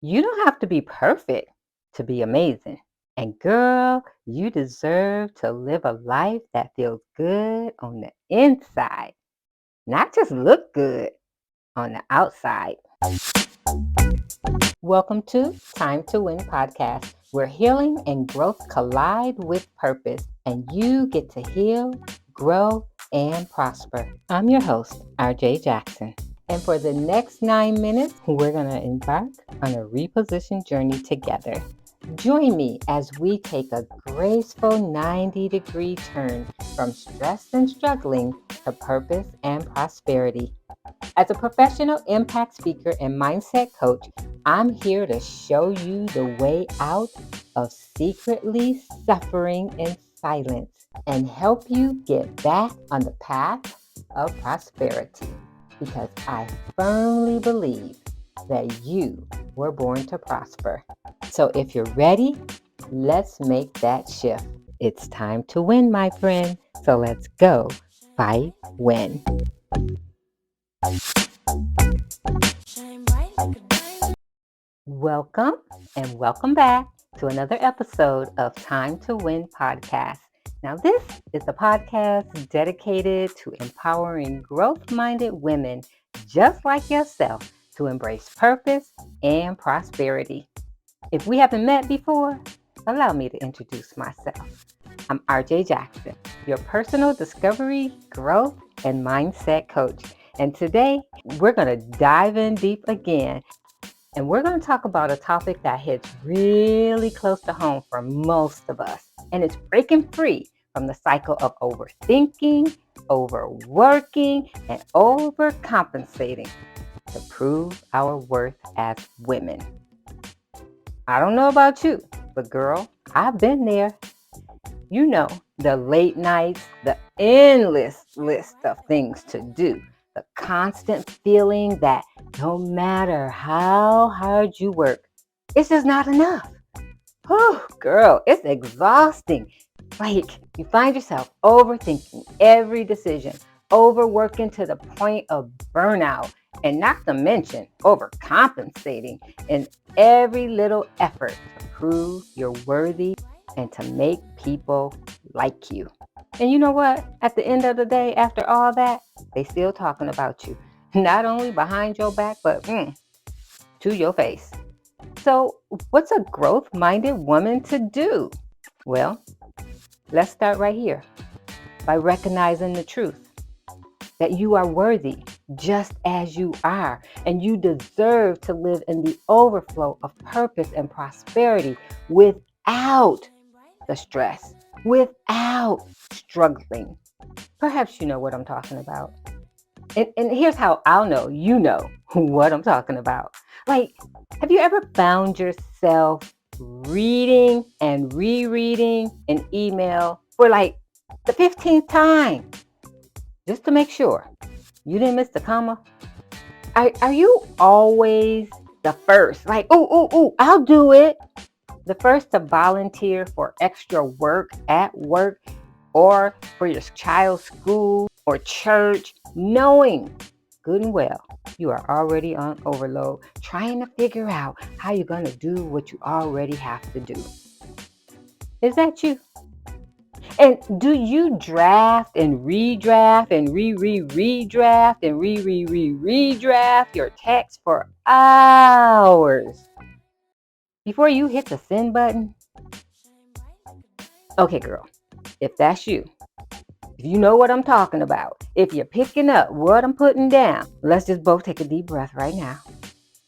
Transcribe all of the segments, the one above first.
You don't have to be perfect to be amazing. And girl, you deserve to live a life that feels good on the inside, not just look good on the outside. Welcome to Time to Win podcast, where healing and growth collide with purpose, and you get to heal, grow, and prosper. I'm your host, RJ Jackson. And for the next 9 minutes, we're going to embark on a reposition journey together. Join me as we take a graceful 90-degree turn from stress and struggling to purpose and prosperity. As a professional impact speaker and mindset coach, I'm here to show you the way out of secretly suffering in silence and help you get back on the path of prosperity. Because I firmly believe that you were born to prosper. So if you're ready, let's make that shift. It's time to win, my friend. So let's go. Fight, win. Welcome and welcome back to another episode of Time to Win podcast. Now, this is a podcast dedicated to empowering growth-minded women just like yourself to embrace purpose and prosperity. If we haven't met before, allow me to introduce myself. I'm RJ Jackson, your personal discovery, growth, and mindset coach. And today, we're going to dive in deep again. And we're going to talk about a topic that hits really close to home for most of us. And it's breaking free from the cycle of overthinking, overworking, and overcompensating to prove our worth as women. I don't know about you, but girl, I've been there. You know, the late nights, the endless list of things to do, the constant feeling that no matter how hard you work, it's just not enough. Oh, girl, it's exhausting. Like you find yourself overthinking every decision, overworking to the point of burnout, and not to mention overcompensating in every little effort to prove you're worthy and to make people like you. And you know what? At the end of the day, after all that, they still talking about you. Not only behind your back, but to your face. So what's a growth-minded woman to do? Well, let's start right here by recognizing the truth that you are worthy just as you are, and you deserve to live in the overflow of purpose and prosperity without the stress, without struggling. Perhaps you know what I'm talking about. And here's how I'll know you know what I'm talking about. Like, have you ever found yourself reading and rereading an email for like the 15th time just to make sure you didn't miss the comma? Are you always the first? Like, ooh, I'll do it. The first to volunteer for extra work at work or for your child's school or church, knowing good and well you are already on overload, trying to figure out how you're going to do what you already have to do. Is that you? And do you draft and redraft and redraft and redraft your text for hours before you hit the send button? Okay, girl, if that's you, if you know what I'm talking about, if you're picking up what I'm putting down, let's just both take a deep breath right now.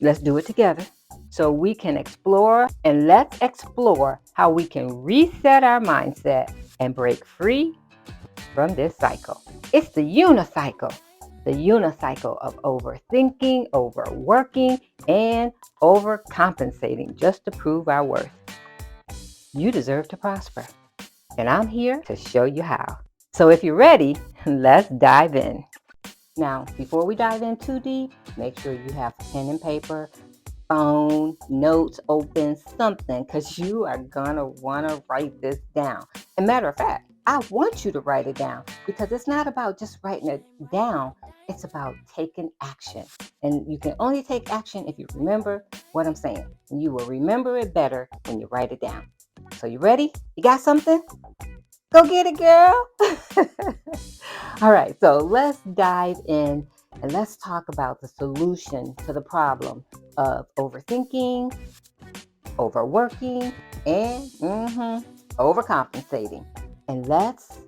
Let's do it together so we can explore, and let's explore how we can reset our mindset and break free from this cycle. It's the unicycle of overthinking, overworking, and overcompensating just to prove our worth. You deserve to prosper, and I'm here to show you how. So if you're ready, let's dive in. Now, before we dive in too deep, make sure you have pen and paper, phone, notes open, something, because you are going to want to write this down. And matter of fact, I want you to write it down because it's not about just writing it down. It's about taking action. And you can only take action if you remember what I'm saying. And you will remember it better when you write it down. So you ready? You got something? Go get it, girl. All right, so let's dive in and let's talk about the solution to the problem of overthinking, overworking, and overcompensating. And let's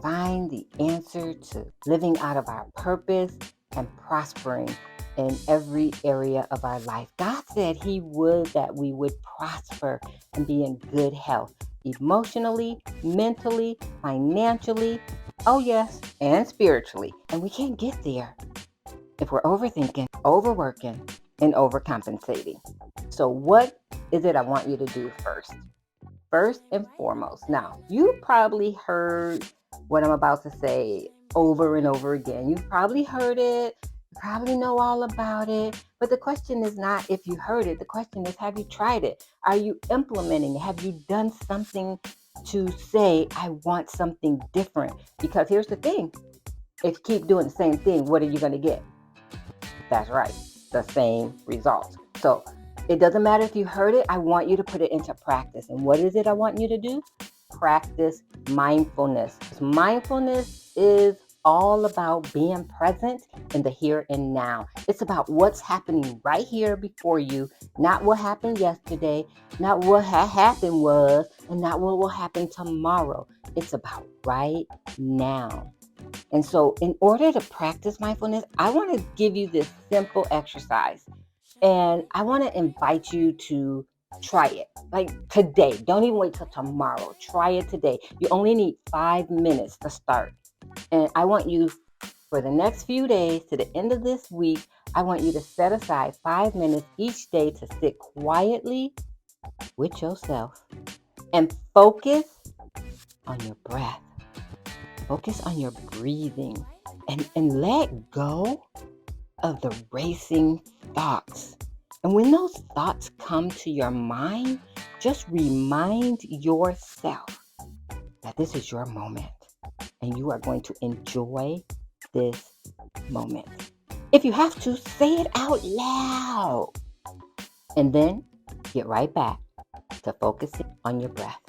find the answer to living out of our purpose and prospering in every area of our life. God said He would that we would prosper and be in good health, emotionally, mentally, financially, oh yes, and spiritually. And we can't get there if we're overthinking, overworking, and overcompensating. So what is it I want you to do first? First and foremost. Now, you probably heard what I'm about to say over and over again. You've probably heard it. You probably know all about it. But the question is not if you heard it. The question is, have you tried it? Are you implementing it? Have you done something to say, I want something different? Because here's the thing. If you keep doing the same thing, what are you going to get? That's right, the same results. So it doesn't matter if you heard it. I want you to put it into practice. And what is it I want you to do? Practice mindfulness. Mindfulness is all about being present in the here and now. It's about what's happening right here before you, not what happened yesterday, not what happened was, and not what will happen tomorrow. It's about right now. And so, in order to practice mindfulness, I want to give you this simple exercise. And I want to invite you to try it like today. Don't even wait till tomorrow. Try it today. You only need 5 minutes to start. And I want you, for the next few days to the end of this week, I want you to set aside 5 minutes each day to sit quietly with yourself and focus on your breath. Focus on your breathing and let go of the racing thoughts. And when those thoughts come to your mind, just remind yourself that this is your moment and you are going to enjoy this moment. If you have to, say it out loud. And then get right back to focusing on your breath.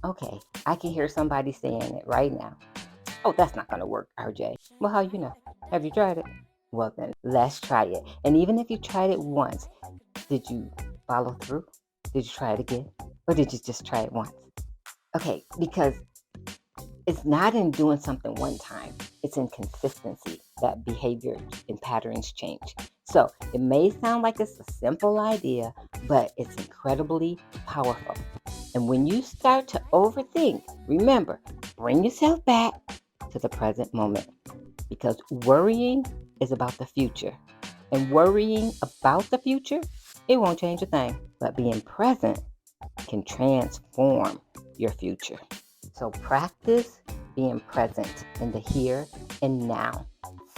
Okay, I can hear somebody saying it right now. Oh, that's not going to work, RJ. Well, how you know? Have you tried it? Well, then let's try it. And even if you tried it once, did you follow through? Did you try it again? Or did you just try it once? Okay, because it's not in doing something one time. It's in consistency that behavior and patterns change. So it may sound like it's a simple idea, but it's incredibly powerful. And when you start to overthink, remember, bring yourself back to the present moment, because worrying is about the future. And worrying about the future, it won't change a thing. But being present can transform your future. So practice being present in the here and now.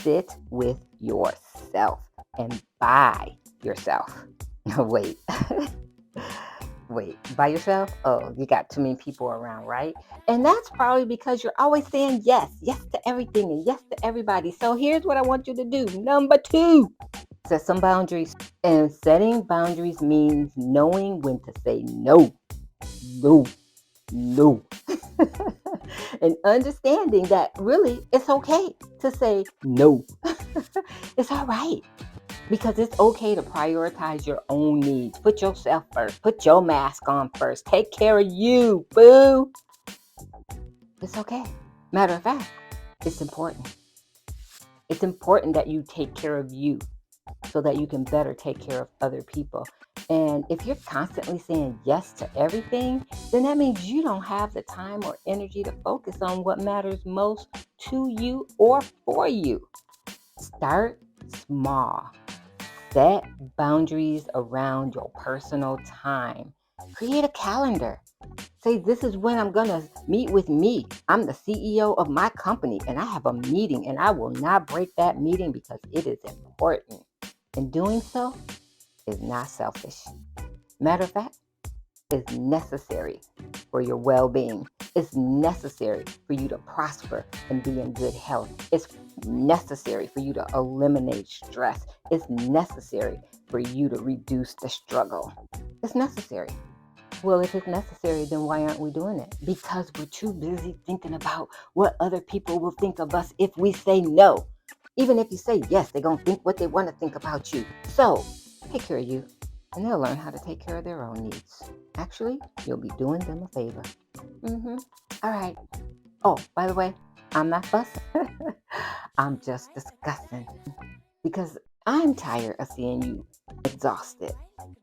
Sit with yourself and by yourself. Wait. Wait, by yourself? Oh, you got too many people around, right? And that's probably because you're always saying yes to everything and yes to everybody. So here's what I want you to do. Number 2, set some boundaries. And setting boundaries means knowing when to say no. No. And understanding that really it's okay to say no. It's all right. Because it's okay to prioritize your own needs. Put yourself first. Put your mask on first. Take care of you, boo. It's okay. Matter of fact, it's important. It's important that you take care of you so that you can better take care of other people. And if you're constantly saying yes to everything, then that means you don't have the time or energy to focus on what matters most to you or for you. Start small. Set boundaries around your personal time. Create a calendar. Say, this is when I'm going to meet with me. I'm the CEO of my company and I have a meeting and I will not break that meeting because it is important. And doing so is not selfish. Matter of fact, it's necessary for your well-being. It's necessary for you to prosper and be in good health. It's necessary for you to eliminate stress. It's necessary for you to reduce the struggle. It's necessary. Well, if it's necessary, then why aren't we doing it? Because we're too busy thinking about what other people will think of us if we say no. Even if you say yes, they're going to think what they want to think about you. So, take care of you, and they'll learn how to take care of their own needs. Actually, you'll be doing them a favor. All right. Oh, by the way, I'm not fussing. I'm just discussing because I'm tired of seeing you exhausted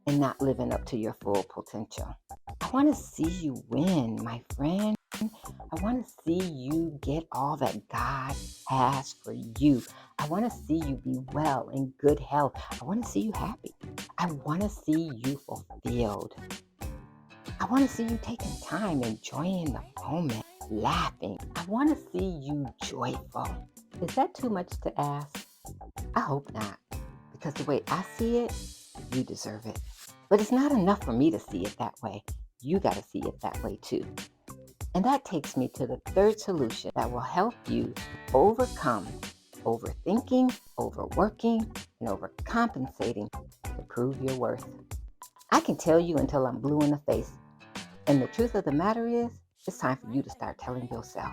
and not living up to your full potential. I want to see you win, my friend. I want to see you get all that God has for you. I want to see you be well in good health. I want to see you happy. I want to see you fulfilled. I want to see you taking time, enjoying the moment, laughing. I want to see you joyful. Is that too much to ask? I hope not, because the way I see it, you deserve it. But it's not enough for me to see it that way. You got to see it that way too. And that takes me to the third solution that will help you overcome overthinking, overworking, and overcompensating to prove your worth. I can tell you until I'm blue in the face. And the truth of the matter is, it's time for you to start telling yourself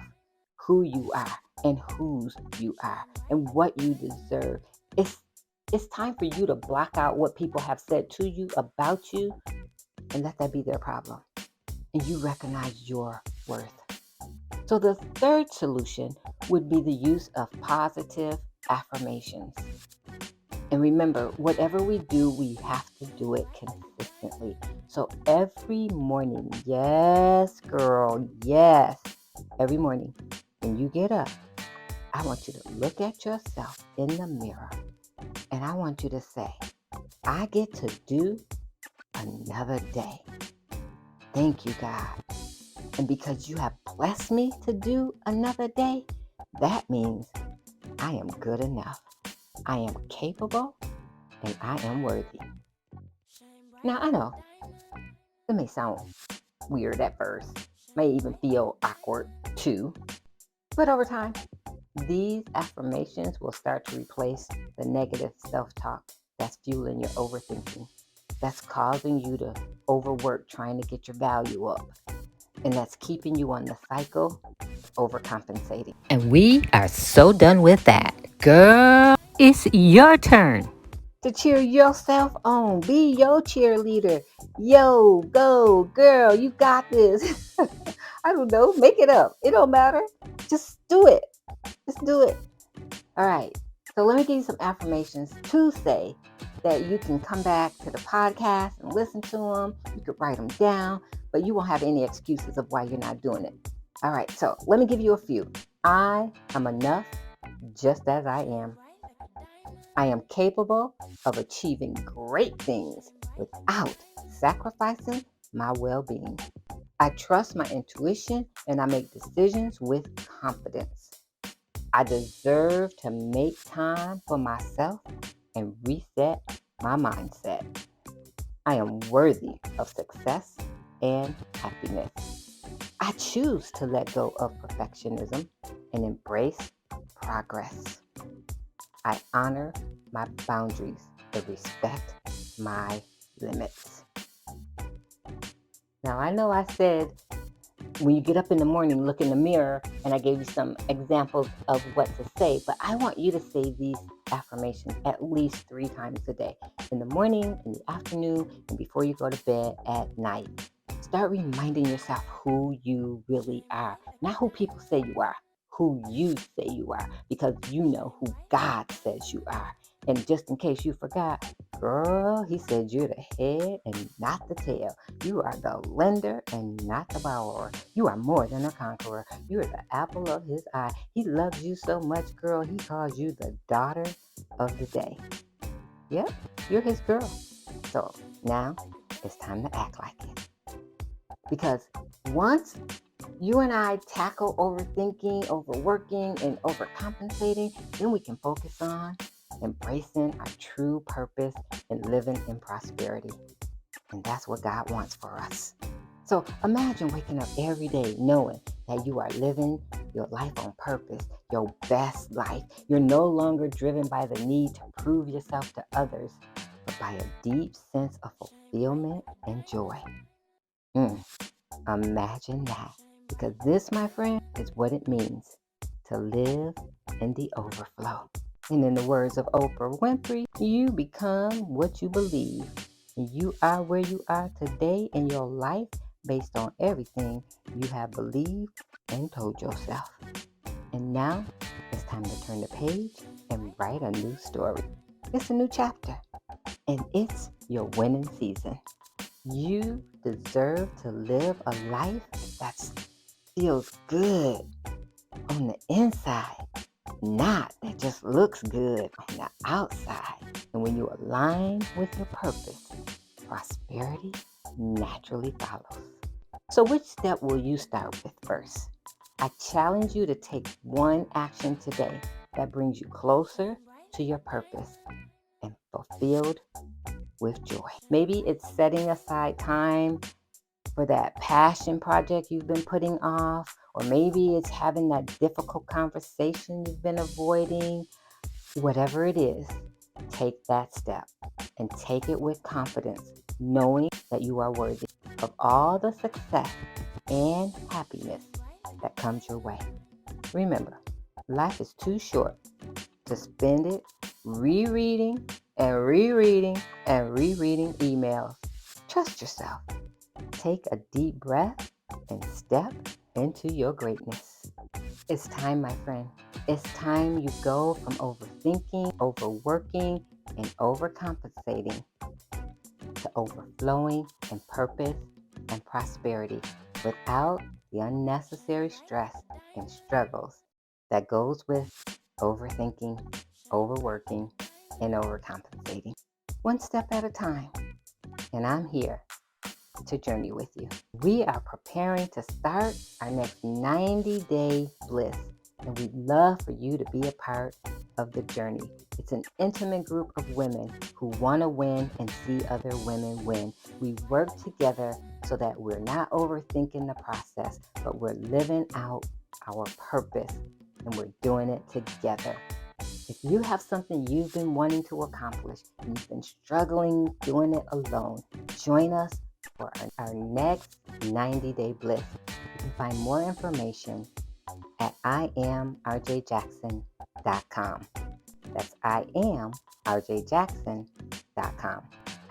who you are and whose you are and what you deserve. It's time for you to block out what people have said to you about you and let that be their problem. And you recognize your worth. So the third solution would be the use of positive affirmations. And remember, whatever we do, we have to do it consistently. So every morning, yes, girl, yes, every morning when you get up, I want you to look at yourself in the mirror and I want you to say, I get to do another day. Thank you, God. And because you have blessed me to do another day, that means I am good enough. I am capable and I am worthy. Now, I know it may sound weird at first, may even feel awkward too, but over time, these affirmations will start to replace the negative self-talk that's fueling your overthinking, that's causing you to overwork trying to get your value up, and that's keeping you on the cycle of overcompensating. And we are so done with that. Girl, it's your turn to cheer yourself on. Be your cheerleader. Yo, go, girl, you got this. I don't know, make it up. It don't matter. Just do it. Just do it. All right. So let me give you some affirmations to say that you can come back to the podcast and listen to them. You could write them down, but you won't have any excuses of why you're not doing it. All right. So let me give you a few. I am enough just as I am. I am capable of achieving great things without sacrificing my well-being. I trust my intuition and I make decisions with confidence. I deserve to make time for myself and reset my mindset. I am worthy of success and happiness. I choose to let go of perfectionism and embrace progress. I honor my boundaries and respect my limits. Now, I know I said when you get up in the morning, look in the mirror, and I gave you some examples of what to say, but I want you to say these affirmations at least 3 times a day. In the morning, in the afternoon, and before you go to bed at night. Start reminding yourself who you really are. Not who people say you are, who you say you are, because you know who God says you are. And just in case you forgot, girl, he said you're the head and not the tail. You are the lender and not the borrower. You are more than a conqueror. You are the apple of his eye. He loves you so much, girl, he calls you the daughter of the day. Yep, you're his girl. So now it's time to act like it. Because once you and I tackle overthinking, overworking, and overcompensating, then we can focus on embracing our true purpose and living in prosperity. And that's what God wants for us. So imagine waking up every day knowing that you are living your life on purpose, your best life. You're no longer driven by the need to prove yourself to others, but by a deep sense of fulfillment and joy. Imagine that. Because this, my friend, is what it means to live in the overflow. And in the words of Oprah Winfrey, you become what you believe. You are where you are today in your life based on everything you have believed and told yourself. And now it's time to turn the page and write a new story. It's a new chapter, and it's your winning season. You deserve to live a life that feels good on the inside, not that just looks good on the outside. And when you align with your purpose, prosperity naturally follows. So which step will you start with first? I challenge you to take one action today that brings you closer to your purpose and fulfilled with joy. Maybe it's setting aside time for that passion project you've been putting off, or maybe it's having that difficult conversation you've been avoiding. Whatever it is, take that step and take it with confidence, knowing that you are worthy of all the success and happiness that comes your way. Remember, life is too short to spend it rereading and rereading and rereading emails. Trust yourself. Take a deep breath and step into your greatness. It's time, my friend. It's time you go from overthinking, overworking, and overcompensating to overflowing in purpose and prosperity without the unnecessary stress and struggles that goes with overthinking, overworking, and overcompensating. One step at a time. And I'm here to journey with you. We are preparing to start our next 90-day bliss, and we'd love for you to be a part of the journey. It's an intimate group of women who want to win and see other women win. We work together so that we're not overthinking the process, but we're living out our purpose, and we're doing it together. If you have something you've been wanting to accomplish and you've been struggling doing it alone, join us for our next 90-day bliss. You can find more information at IamRJJackson.com. That's IamRJJackson.com.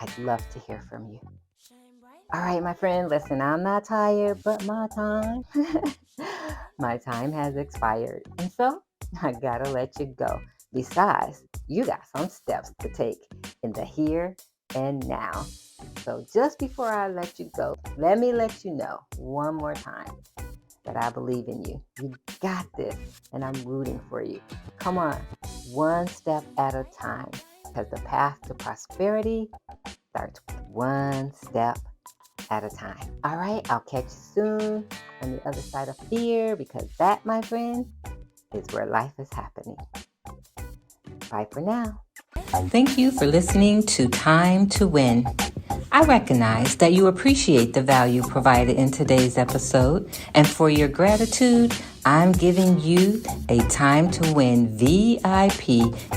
I'd love to hear from you. All right, my friend, listen, I'm not tired, but my time has expired. And so I gotta let you go. Besides, you got some steps to take in the here and now. So just before I let you go, let me let you know one more time that I believe in you. You got this, and I'm rooting for you. Come on, one step at a time, because the path to prosperity starts with one step at a time. All right, I'll catch you soon on the other side of fear, because that, my friend, is where life is happening. Bye for now. Thank you for listening to Time to Win. I recognize that you appreciate the value provided in today's episode, and for your gratitude, I'm giving you a Time to Win VIP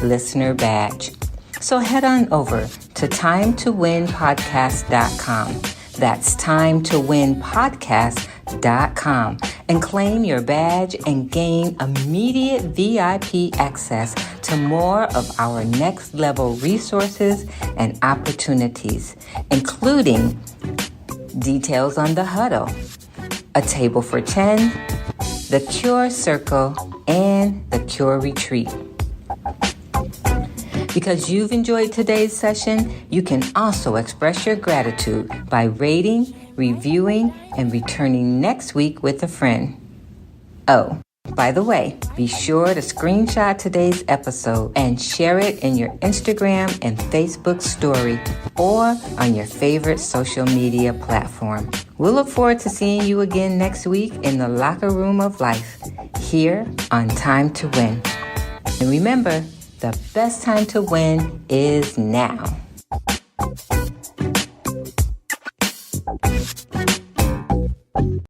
listener badge. So head on over to timetowinpodcast.com. That's timetowinpodcast.com and claim your badge and gain immediate VIP access to more of our next level resources and opportunities, including details on the huddle, a table for 10, the Cure Circle, and the Cure Retreat. Because you've enjoyed today's session, you can also express your gratitude by rating, reviewing, and returning next week with a friend. Oh, by the way, be sure to screenshot today's episode and share it in your Instagram and Facebook story or on your favorite social media platform. We'll look forward to seeing you again next week in the locker room of life, here on Time to Win. And remember, the best time to win is now.